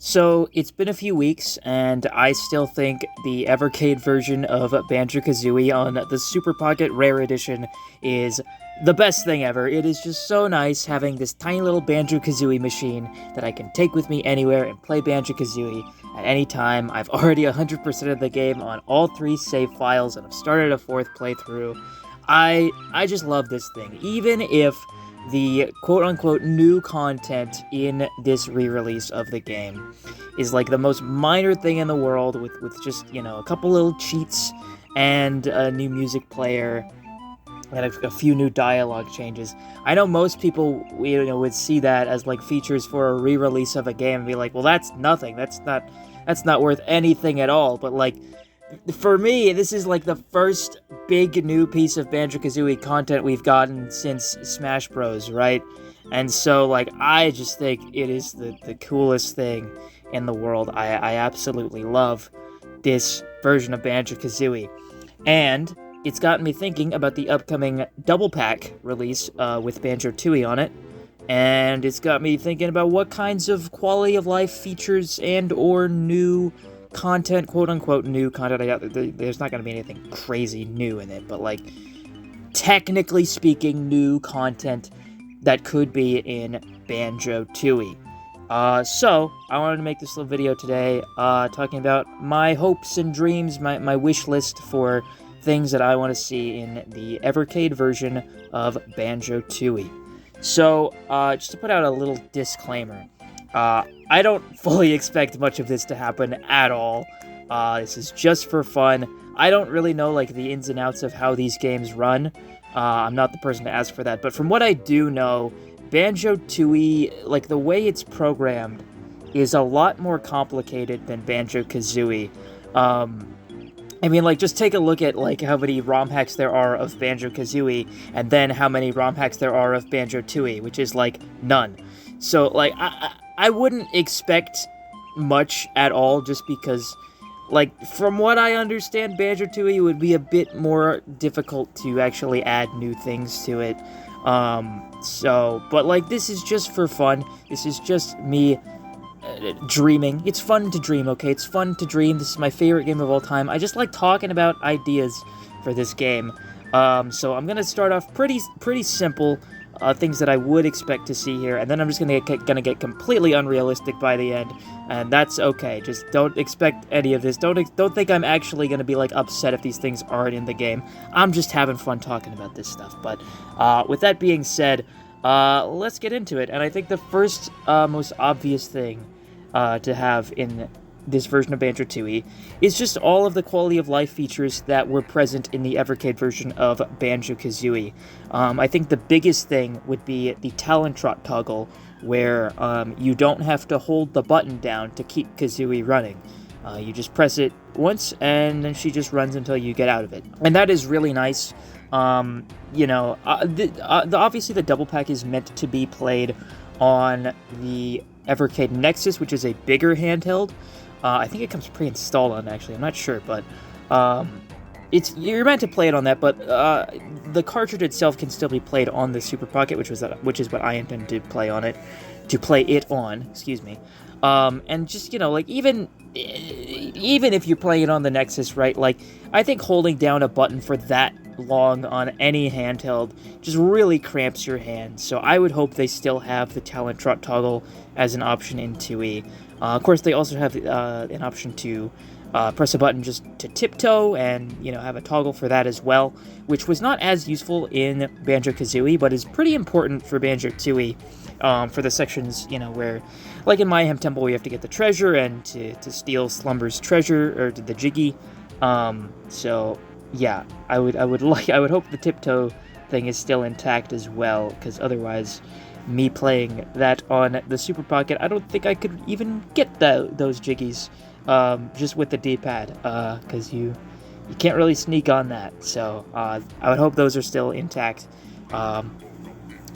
So, it's been a few weeks, and I still think the Evercade version of Banjo-Kazooie on the Super Pocket Rare Edition is the best thing ever. It is just so nice having this tiny little Banjo-Kazooie machine that I can take with me anywhere and play Banjo-Kazooie at any time. I've already 100% of the game on all three save files, and I've started a fourth playthrough. I just love this thing, even if the quote-unquote new content in this re-release of the game is like the most minor thing in the world with just, a couple little cheats and a new music player and a few new dialogue changes. I know most people, would see that as like features for a re-release of a game and be like, well, that's nothing. That's not worth anything at all. But like, for me, this is like the first big new piece of Banjo-Kazooie content we've gotten since Smash Bros, right? And so, like, I just think it is the coolest thing in the world. I absolutely love this version of Banjo-Kazooie. And it's gotten me thinking about the upcoming Double Pack release with Banjo-Tooie on it. And it's got me thinking about what kinds of quality of life features and or new content, quote-unquote new content. There's not going to be anything crazy new in it, but like, technically speaking, new content that could be in Banjo-Tooie. So, I wanted to make this little video today, talking about my hopes and dreams, my wish list for things that I want to see in the Evercade version of Banjo-Tooie. So, just to put out a little disclaimer, I don't fully expect much of this to happen at all. This is just for fun. I don't really know, like, the ins and outs of how these games run. I'm not the person to ask for that. But from what I do know, Banjo-Tooie, like, the way it's programmed is a lot more complicated than Banjo-Kazooie. I mean, like, just take a look at, like, how many ROM hacks there are of Banjo-Kazooie, and then how many ROM hacks there are of Banjo-Tooie, which is, like, none. So, like, I wouldn't expect much at all, just because, like, from what I understand, Banjo-Tooie would be a bit more difficult to actually add new things to it. But, like, this is just for fun. This is just me dreaming. It's fun to dream, okay? It's fun to dream. This is my favorite game of all time. I just like talking about ideas for this game. So I'm gonna start off pretty simple, things that I would expect to see here, and then I'm just gonna get completely unrealistic by the end, and that's okay. Just don't expect any of this. Don't think I'm actually gonna be like upset if these things aren't in the game. I'm just having fun talking about this stuff. But with that being said, let's get into it. And I think the first most obvious thing to have in this version of Banjo-Tooie is just all of the quality of life features that were present in the Evercade version of Banjo-Kazooie. I think the biggest thing would be the talent trot toggle, where you don't have to hold the button down to keep Kazooie running. You just press it once, and then she just runs until you get out of it. And that is really nice. Obviously the Double Pack is meant to be played on the Evercade Nexus, which is a bigger handheld. I think it comes pre-installed on, actually. I'm not sure, but you're meant to play it on that. But the cartridge itself can still be played on the Super Pocket, which is what I intend to play it on. Excuse me. And just like even if you're playing it on the Nexus, right? Like, I think holding down a button for that long on any handheld just really cramps your hand. So I would hope they still have the talent trot toggle as an option in Tooie. Of course, they also have an option to press a button just to tiptoe, and have a toggle for that as well, which was not as useful in Banjo-Kazooie, but is pretty important for Banjo-Tooie, for the sections where, like in Mayhem Temple, where you have to get the treasure and to steal Slumber's treasure, or the Jiggy. So yeah, I would hope the tiptoe thing is still intact as well, because otherwise, me playing that on the Super Pocket, I don't think I could even get those Jiggies just with the D-pad, because you can't really sneak on that. So I would hope those are still intact. For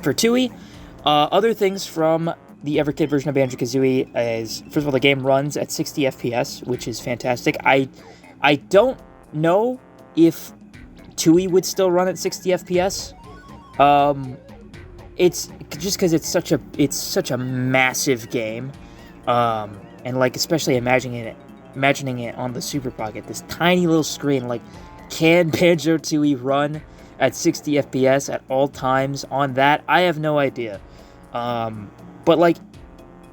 Tooie, other things from the Evercade version of Banjo-Kazooie is, first of all, the game runs at 60 FPS, which is fantastic. I don't know if Tooie would still run at 60 FPS. It's just because it's such a massive game. and like especially imagining it on the Super Pocket, this tiny little screen. Like, can Banjo-Tooie run at 60 FPS at all times on that? I have no idea. But like,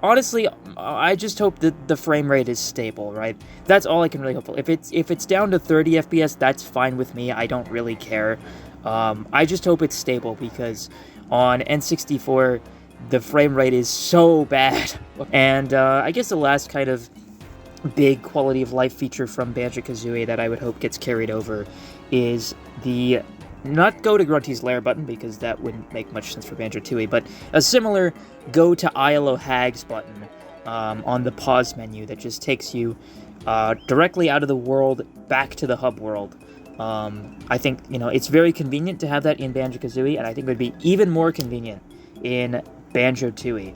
honestly, I just hope that the frame rate is stable, right? That's all I can really hope for. If it's down to 30 FPS, that's fine with me. I don't really care. I just hope it's stable, because on N64, the frame rate is so bad. And I guess the last kind of big quality of life feature from Banjo-Kazooie that I would hope gets carried over is the not go to Grunty's Lair button, because that wouldn't make much sense for Banjo-Tooie, but a similar go to Isle o' Hags button on the pause menu that just takes you directly out of the world back to the hub world. I think, it's very convenient to have that in Banjo-Kazooie, and I think it would be even more convenient in Banjo-Tooie,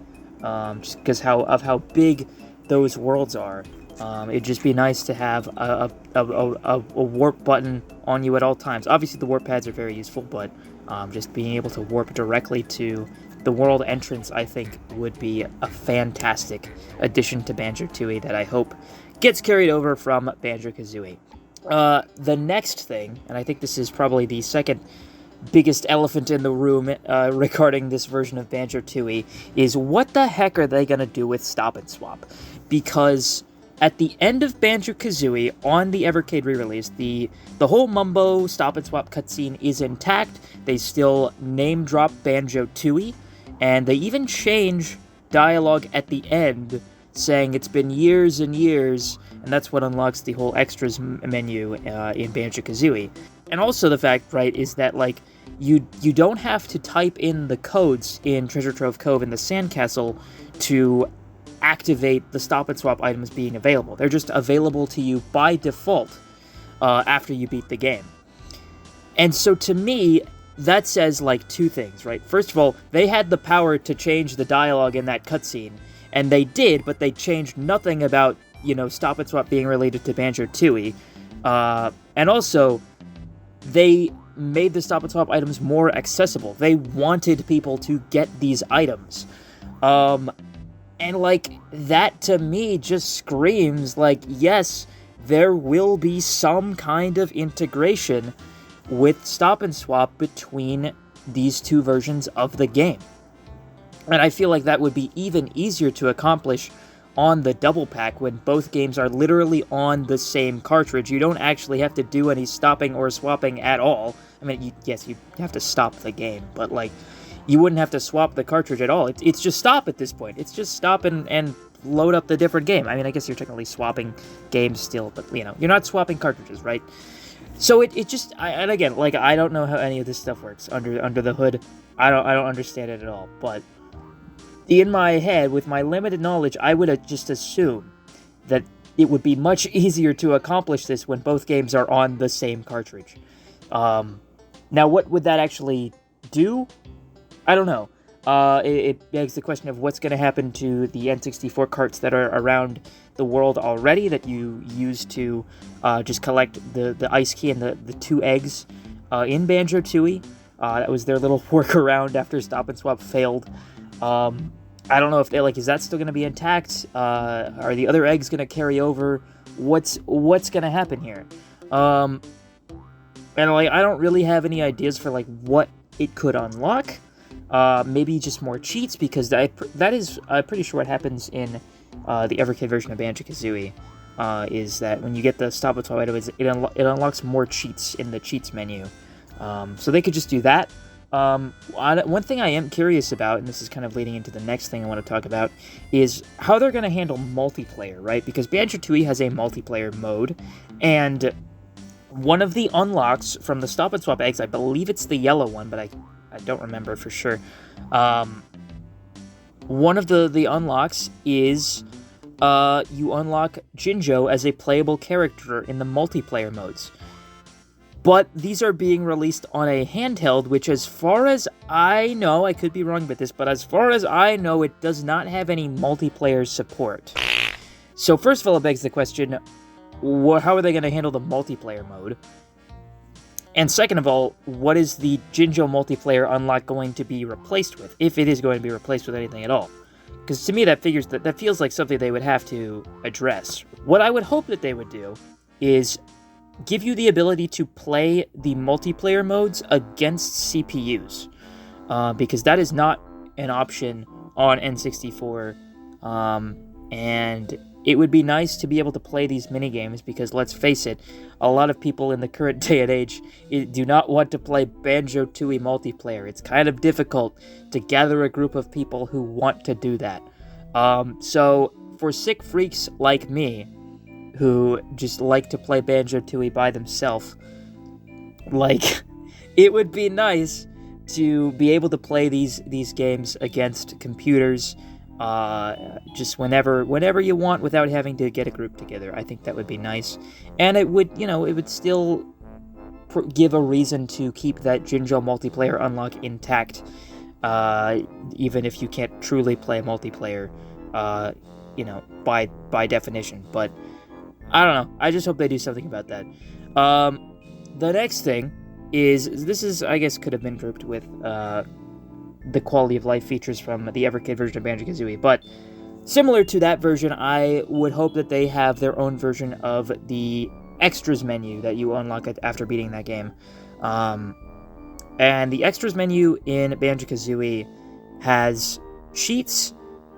just because of how big those worlds are. It'd just be nice to have a warp button on you at all times. Obviously, the warp pads are very useful, but just being able to warp directly to the world entrance, I think, would be a fantastic addition to Banjo-Tooie that I hope gets carried over from Banjo-Kazooie. The next thing, and I think this is probably the second biggest elephant in the room regarding this version of Banjo-Tooie, is what the heck are they going to do with Stop and Swap? Because at the end of Banjo-Kazooie, on the Evercade re-release, the whole Mumbo Stop and Swap cutscene is intact. They still name-drop Banjo-Tooie, and they even change dialogue at the end, saying it's been years and years, and that's what unlocks the whole extras menu in Banjo-Kazooie. And also the fact, right, is that, like, you don't have to type in the codes in Treasure Trove Cove in the Sandcastle to activate the Stop and Swap items being available. They're just available to you by default after you beat the game. And so to me, that says, like, two things, right? First of all, they had the power to change the dialogue in that cutscene, and they did, but they changed nothing about, Stop and Swap being related to Banjo-Tooie. And also, they made the Stop and Swap items more accessible. They wanted people to get these items. And, like, that to me just screams, like, yes, there will be some kind of integration with Stop and Swap between these two versions of the game. And I feel like that would be even easier to accomplish on the Double Pack, when both games are literally on the same cartridge. You don't actually have to do any stopping or swapping at all. I mean, yes, you have to stop the game, but, like, you wouldn't have to swap the cartridge at all. It's just stop at this point. It's just stop and load up the different game. I mean, I guess you're technically swapping games still, but, you're not swapping cartridges, right? So it just, and again, like, I don't know how any of this stuff works under the hood. I don't understand it at all, but in my head, with my limited knowledge, I would just assume that it would be much easier to accomplish this when both games are on the same cartridge. Now, what would that actually do? I don't know. It begs the question of what's going to happen to the N64 carts that are around the world already that you use to just collect the ice key and the two eggs in Banjo-Tooie. That was their little workaround after Stop and Swap failed. I don't know if is that still going to be intact? Are the other eggs going to carry over? What's going to happen here? And I don't really have any ideas for what it could unlock. Maybe just more cheats, because that is pretty sure what happens in the Evercade version of Banjo-Kazooie. Is that when you get the Stop and Swap item, it unlocks more cheats in the cheats menu. So they could just do that. One thing I am curious about, and this is kind of leading into the next thing I want to talk about, is how they're going to handle multiplayer, right? Because Banjo-Tooie has a multiplayer mode, and one of the unlocks from the Stop and Swap eggs, I believe it's the yellow one, but I don't remember for sure. One of the unlocks is you unlock Jinjo as a playable character in the multiplayer modes. But these are being released on a handheld, which, as far as I know, I could be wrong about this, but as far as I know, it does not have any multiplayer support. So first of all, it begs the question, how are they going to handle the multiplayer mode? And second of all, what is the Jinjo multiplayer unlock going to be replaced with, if it is going to be replaced with anything at all? Because to me, that feels like something they would have to address. What I would hope that they would do is give you the ability to play the multiplayer modes against CPUs, because that is not an option on N64, and it would be nice to be able to play these minigames, because let's face it, a lot of people in the current day and age do not want to play Banjo-Tooie multiplayer. It's kind of difficult to gather a group of people who want to do that. So for sick freaks like me, who just like to play Banjo-Tooie by themselves, like, it would be nice to be able to play these games against computers, just whenever you want, without having to get a group together. I think that would be nice, and it would still give a reason to keep that Jinjo multiplayer unlock intact, even if you can't truly play multiplayer, by definition. But I don't know. I just hope they do something about that. The next thing is, I guess, could have been grouped with the quality of life features from the Evercade version of Banjo-Kazooie, but similar to that version, I would hope that they have their own version of the extras menu that you unlock after beating that game. And the extras menu in Banjo-Kazooie has cheats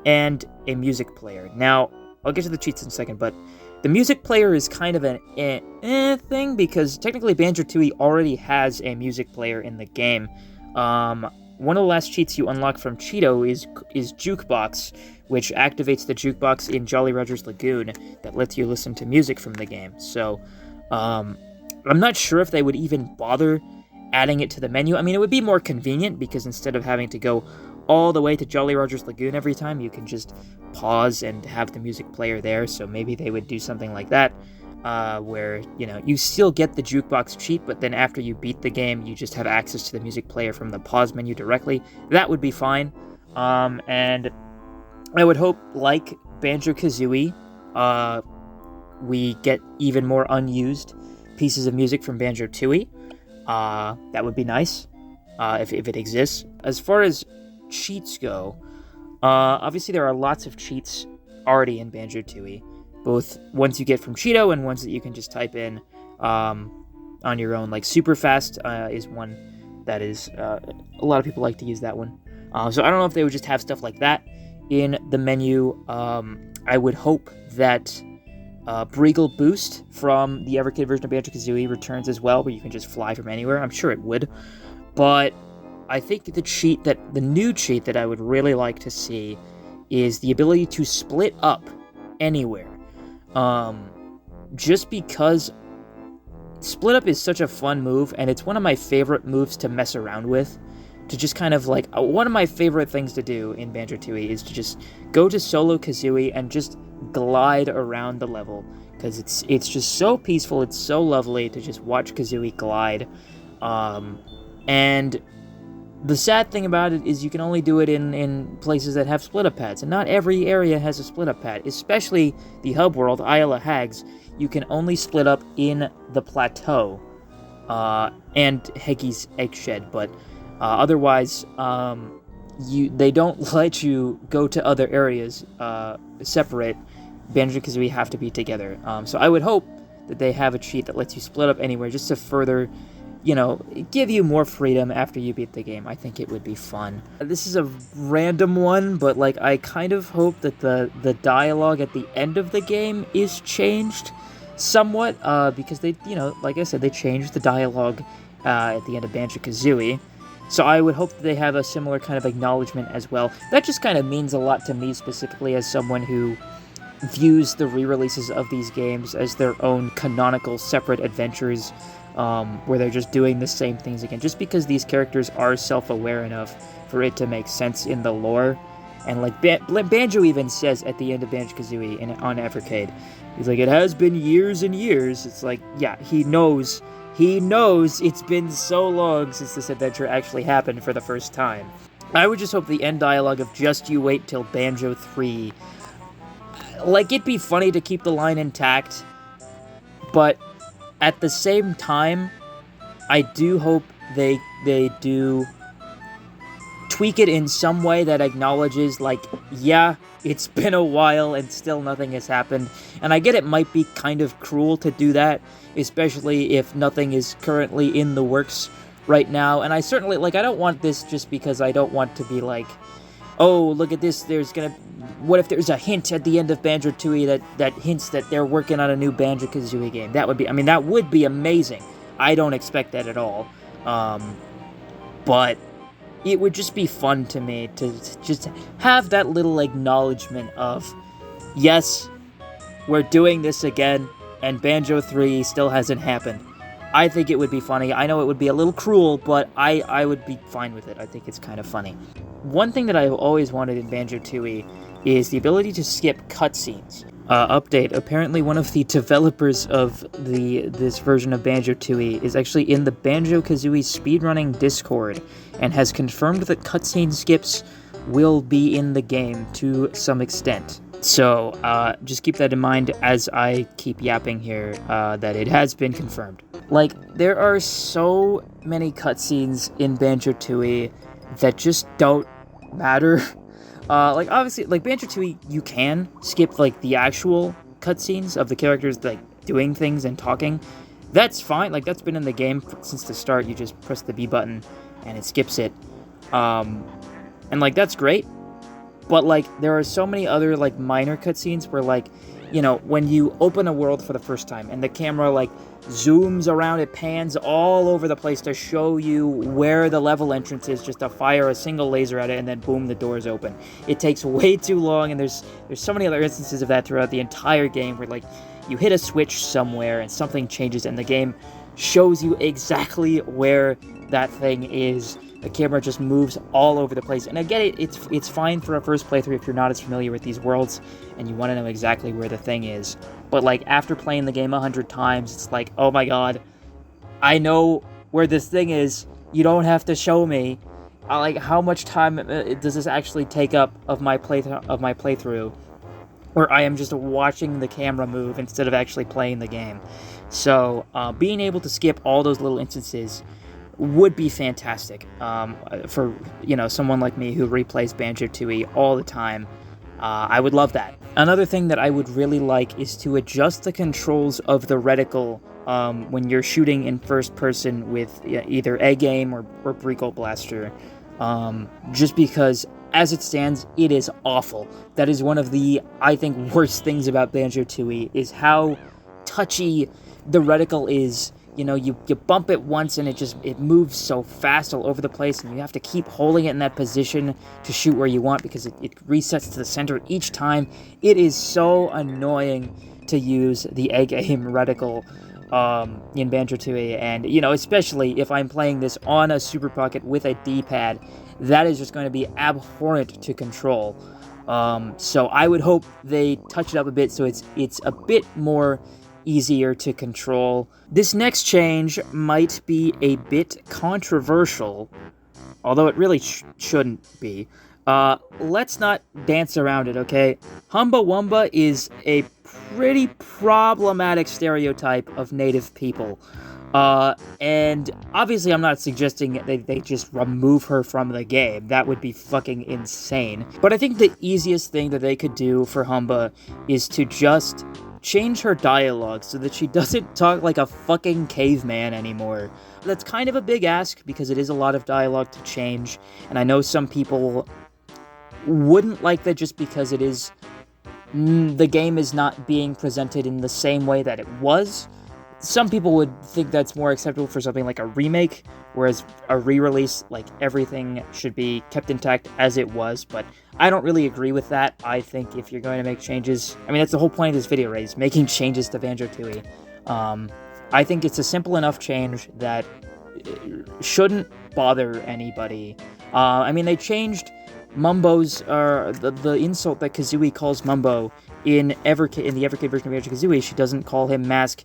and a music player. Now, I'll get to the cheats in a second, but the music player is kind of an thing, because technically Banjo-Tooie already has a music player in the game. One of the last cheats you unlock from Cheeto is Jukebox, which activates the jukebox in Jolly Roger's Lagoon that lets you listen to music from the game. So, I'm not sure if they would even bother adding it to the menu. I mean, it would be more convenient, because instead of having to go all the way to Jolly Roger's Lagoon every time, you can just pause and have the music player there. So maybe they would do something like that, where, you still get the jukebox cheat, but then after you beat the game, you just have access to the music player from the pause menu directly. That would be fine. And I would hope, like Banjo-Kazooie, we get even more unused pieces of music from Banjo-Tooie. That would be nice, if it exists. As far as cheats go, obviously there are lots of cheats already in Banjo-Tooie, both ones you get from Cheeto and ones that you can just type in on your own. Like super fast is one that is a lot of people like to use that one. So I don't know if they would just have stuff like that in the menu. I would hope that Breagle Boost from the Evercade version of Banjo-Kazooie returns as well, where you can just fly from anywhere. I'm sure it would, but I think the new cheat that I would really like to see is the ability to split up anywhere. Just because split up is such a fun move, and it's one of my favorite moves to mess around with. To just kind of like, one of my favorite things to do in Banjo-Tooie is to just go to solo Kazooie and just glide around the level, because it's just so peaceful. It's so lovely to just watch Kazooie glide. And the sad thing about it is you can only do it in places that have split-up pads, and not every area has a split-up pad, especially the hub world, Isle of Hags. You can only split up in the plateau, and Heggy's Eggshed, but otherwise, they don't let you go to other areas separate. Banjo-Kazooie have to be together. So I would hope that they have a cheat that lets you split up anywhere, just to further, give you more freedom after you beat the game. I think it would be fun. This is a random one, but I kind of hope that the dialogue at the end of the game is changed somewhat, because they, like I said, they changed the dialogue at the end of Banjo-Kazooie. So I would hope that they have a similar kind of acknowledgement as well. That just kind of means a lot to me, specifically as someone who views the re-releases of these games as their own canonical separate adventures, where they're just doing the same things again, just because these characters are self-aware enough for it to make sense in the lore. And Banjo even says at the end of Banjo-Kazooie on Evercade, he's like, it has been years and years. It's like, yeah, he knows it's been so long since this adventure actually happened for the first time. I would just hope the end dialogue of Just You Wait Till Banjo 3, it'd be funny to keep the line intact, but at the same time, I do hope they do tweak it in some way that acknowledges, like, yeah, it's been a while and still nothing has happened. And I get it might be kind of cruel to do that, especially if nothing is currently in the works right now. And I certainly, like, I don't want this just because I don't want to be like, oh, look at this, what if there's a hint at the end of Banjo-Tooie that hints that they're working on a new Banjo-Kazooie game? That would be amazing. I don't expect that at all. But it would just be fun to me to just have that little acknowledgement of, yes, we're doing this again, and Banjo 3 still hasn't happened. I think it would be funny. I know it would be a little cruel, but I would be fine with it. I think it's kind of funny. One thing that I've always wanted in Banjo-Tooie is the ability to skip cutscenes. Update, apparently one of the developers of this version of Banjo-Tooie is actually in the Banjo-Kazooie speedrunning Discord, and has confirmed that cutscene skips will be in the game to some extent. So, just keep that in mind as I keep yapping here, that it has been confirmed. Like, there are so many cutscenes in Banjo-Tooie that just don't matter. Like, obviously, like, Banjo-Tooie, you can skip, like, the actual cutscenes of the characters, like, doing things and talking. That's fine, like, that's been in the game since the start. You just press the B button, and it skips it. And, like, that's great. But, like, there are so many other, like, minor cutscenes where, like, you know, when you open a world for the first time, and the camera, like, zooms around, it pans all over the place to show you where the level entrance is, just to fire a single laser at it, and then boom, the doors open. It takes way too long, and there's so many other instances of that throughout the entire game, where, like, you hit a switch somewhere, and something changes, and the game shows you exactly where that thing is. The camera just moves all over the place. And I get it, it's fine for a first playthrough if you're not as familiar with these worlds and you want to know exactly where the thing is. But, like, after playing the game 100 times, it's like, oh my god, I know where this thing is. You don't have to show me. Like, how much time does this actually take up of my playthrough, where I am just watching the camera move instead of actually playing the game? So, being able to skip all those little instances would be fantastic, for, you know, someone like me who replays Banjo-Tooie all the time. I would love that. Another thing that I would really like is to adjust the controls of the reticle when you're shooting in first person with either A-Game or Brico Blaster, just because, as it stands, it is awful. That is one of the, I think, worst things about Banjo-Tooie, is how touchy the reticle is. You know, you bump it once and it moves so fast all over the place, and you have to keep holding it in that position to shoot where you want because it resets to the center each time. It is so annoying to use the A-Game reticle in Banjo-Tooie, and, you know, especially if I'm playing this on a Super Pocket with a D-pad, that is just going to be abhorrent to control. So I would hope they touch it up a bit so it's a bit more easier to control. This next change might be a bit controversial, although it really shouldn't be. Let's not dance around it, okay? Humba Wumba is a pretty problematic stereotype of native people. And obviously I'm not suggesting they just remove her from the game. That would be fucking insane. But I think the easiest thing that they could do for Humba is to just change her dialogue so that she doesn't talk like a fucking caveman anymore. That's kind of a big ask because it is a lot of dialogue to change, and I know some people wouldn't like that just because it is the game is not being presented in the same way that it was. Some people would think that's more acceptable for something like a remake, whereas a re-release, like, everything should be kept intact as it was, but I don't really agree with that. I think if you're going to make changes, I mean, that's the whole point of this video, right, is making changes to Banjo-Tooie. I think it's a simple enough change that shouldn't bother anybody. I mean, they changed Mumbo's, the insult that Kazooie calls Mumbo in the Evercade version of Banjo-Kazooie. She doesn't call him Mask,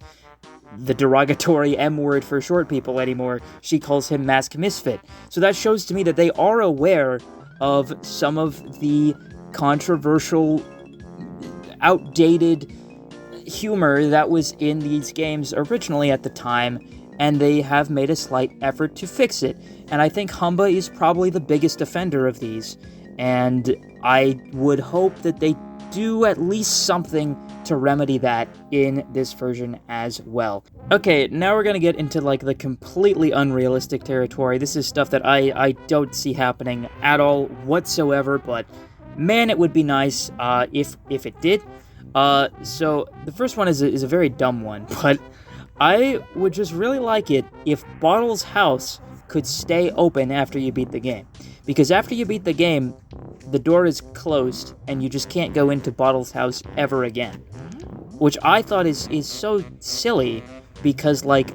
the derogatory M word for short people, anymore. She calls him Mask Misfit. So that shows to me that they are aware of some of the controversial, outdated humor that was in these games originally at the time, and they have made a slight effort to fix it. And I think Humba is probably the biggest offender of these, and I would hope that they do at least something to remedy that in this version as well. Okay, now we're gonna get into like the completely unrealistic territory. This is stuff that I don't see happening at all whatsoever, but man, it would be nice if it did. So the first one is a very dumb one, but I would just really like it if Bottle's house could stay open after you beat the game. Because after you beat the game, the door is closed and you just can't go into Bottle's house ever again. Which I thought is so silly, because like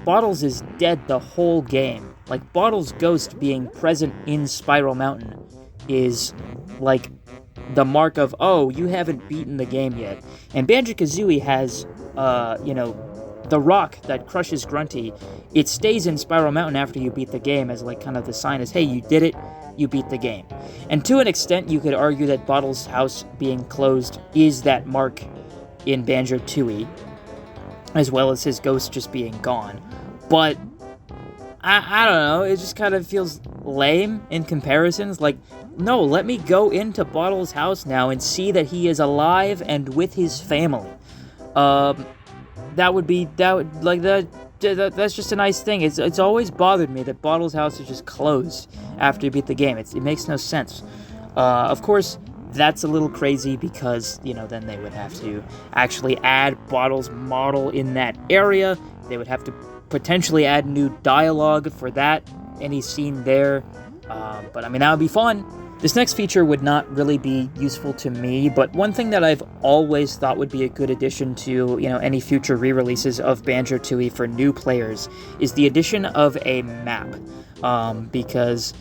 Bottles is dead the whole game. Like Bottle's ghost being present in Spiral Mountain is like the mark of, oh, you haven't beaten the game yet. And Banjo-Kazooie has, the rock that crushes Grunty. It stays in Spiral Mountain after you beat the game as like kind of the sign as, hey, you did it, you beat the game. And to an extent, you could argue that Bottle's house being closed is that mark in Banjo-Tooie, as well as his ghost just being gone. But I don't know, it just kind of feels lame in comparisons. Like, no, let me go into Bottle's house now and see that he is alive and with his family. That's just a nice thing. It's always bothered me that Bottle's house is just closed after you beat the game. It makes no sense. Of course, that's a little crazy because, then they would have to actually add Bottle's model in that area. They would have to potentially add new dialogue for that, any scene there. But I mean, that would be fun. This next feature would not really be useful to me, but one thing that I've always thought would be a good addition to, any future re-releases of Banjo-Tooie for new players is the addition of a map. Because,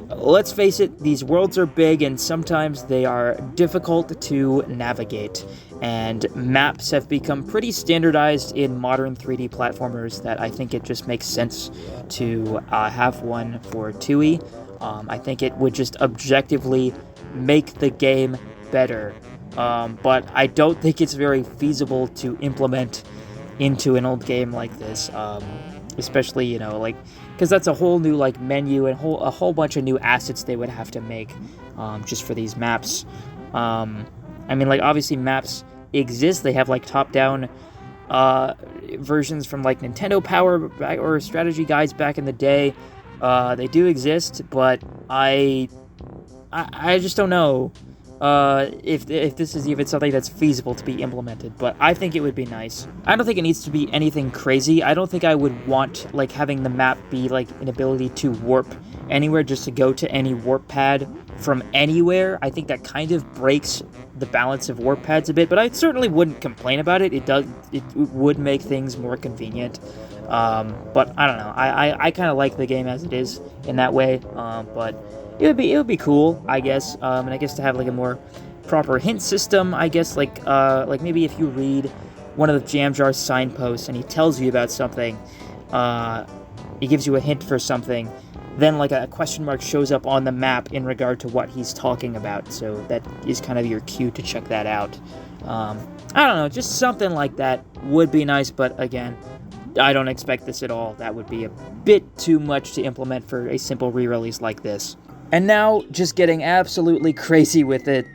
let's face it, these worlds are big and sometimes they are difficult to navigate. And maps have become pretty standardized in modern 3D platformers that I think it just makes sense to have one for Tooie. I think it would just objectively make the game better, but I don't think it's very feasible to implement into an old game like this, especially, because that's a whole new, menu and a whole bunch of new assets they would have to make, just for these maps. Obviously maps exist. They have, top-down versions from, Nintendo Power or strategy guides back in the day. They do exist, but I just don't know if this is even something that's feasible to be implemented, but I think it would be nice. I don't think it needs to be anything crazy. I don't think I would want, having the map be, an ability to warp anywhere just to go to any warp pad from anywhere. I think that kind of breaks the balance of warp pads a bit, but I certainly wouldn't complain about it. It would make things more convenient. But I don't know. I kind of like the game as it is in that way. But it would be cool, I guess. And I guess to have a more proper hint system, I guess, maybe if you read one of the Jam Jar's signposts and he tells you about something, he gives you a hint for something, then a question mark shows up on the map in regard to what he's talking about. So that is kind of your cue to check that out. I don't know, just something like that would be nice, but again, I don't expect this at all. That would be a bit too much to implement for a simple re-release like this. And now, just getting absolutely crazy with it.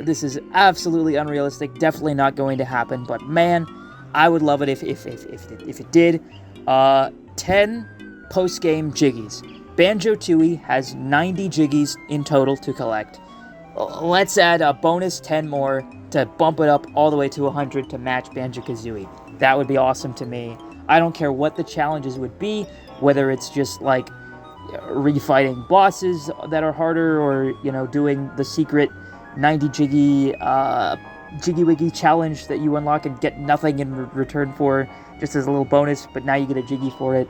This is absolutely unrealistic, definitely not going to happen, but man, I would love it if it did. 10 post-game jiggies. Banjo-Tooie has 90 jiggies in total to collect. Let's add a bonus 10 more to bump it up all the way to 100 to match Banjo-Kazooie. That would be awesome to me. I don't care what the challenges would be, whether it's just refighting bosses that are harder or, doing the secret 90 Jiggy Wiggy challenge that you unlock and get nothing in return for, just as a little bonus, but now you get a Jiggy for it.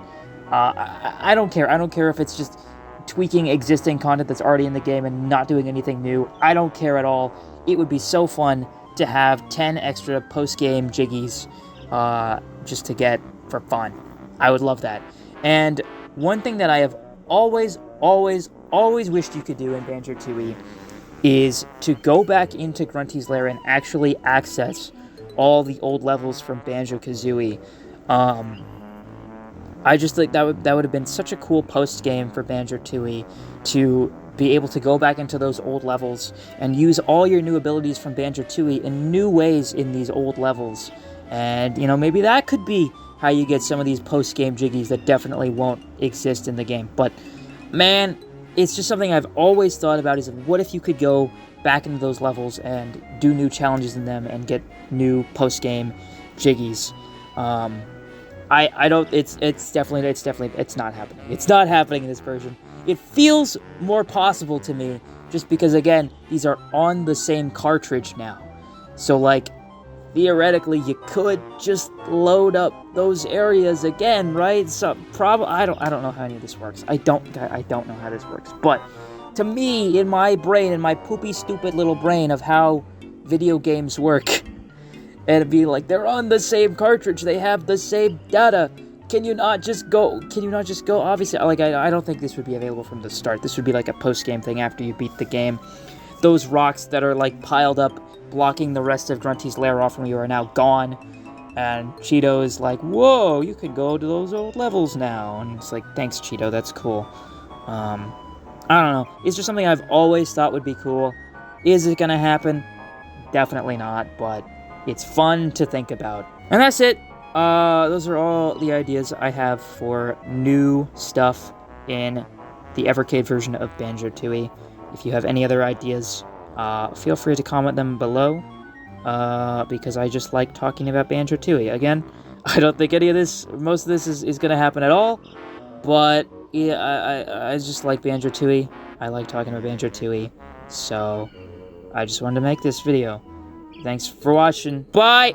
I don't care. I don't care if it's just tweaking existing content that's already in the game and not doing anything new. I don't care at all. It would be so fun to have 10 extra post-game Jiggies just to get for fun. I would love that. And one thing that I have always wished you could do in Banjo-Tooie is to go back into Grunty's Lair and actually access all the old levels from Banjo-Kazooie. I just think that would have been such a cool post game for Banjo-Tooie to be able to go back into those old levels and use all your new abilities from Banjo-Tooie in new ways in these old levels. And, you know, maybe that could be how you get some of these post-game jiggies that definitely won't exist in the game. But, man, it's just something I've always thought about is what if you could go back into those levels and do new challenges in them and get new post-game jiggies. I don't, it's not happening. It's not happening in this version. It feels more possible to me just because, again, these are on the same cartridge now. So, like, theoretically, you could just load up those areas again, right? So, I don't know how any of this works. I don't know how this works. But to me, in my brain, in my poopy, stupid little brain of how video games work, and it'd be like, they're on the same cartridge, they have the same data. Can you not just go? Obviously, like, I don't think this would be available from the start. This would be like a post-game thing after you beat the game. Those rocks that are, like, piled up, blocking the rest of Grunty's lair off from you are now gone. And Cheeto is like, whoa, you can go to those old levels now. And it's like, thanks, Cheeto, that's cool. I don't know. It's just something I've always thought would be cool. Is it gonna happen? Definitely not, but it's fun to think about. And that's it. Those are all the ideas I have for new stuff in the Evercade version of Banjo-Tooie. If you have any other ideas, feel free to comment them below, because I just like talking about Banjo-Tooie. Again, I don't think most of this is going to happen at all, but yeah, I just like Banjo-Tooie. I like talking about Banjo-Tooie, so I just wanted to make this video. Thanks for watching. Bye!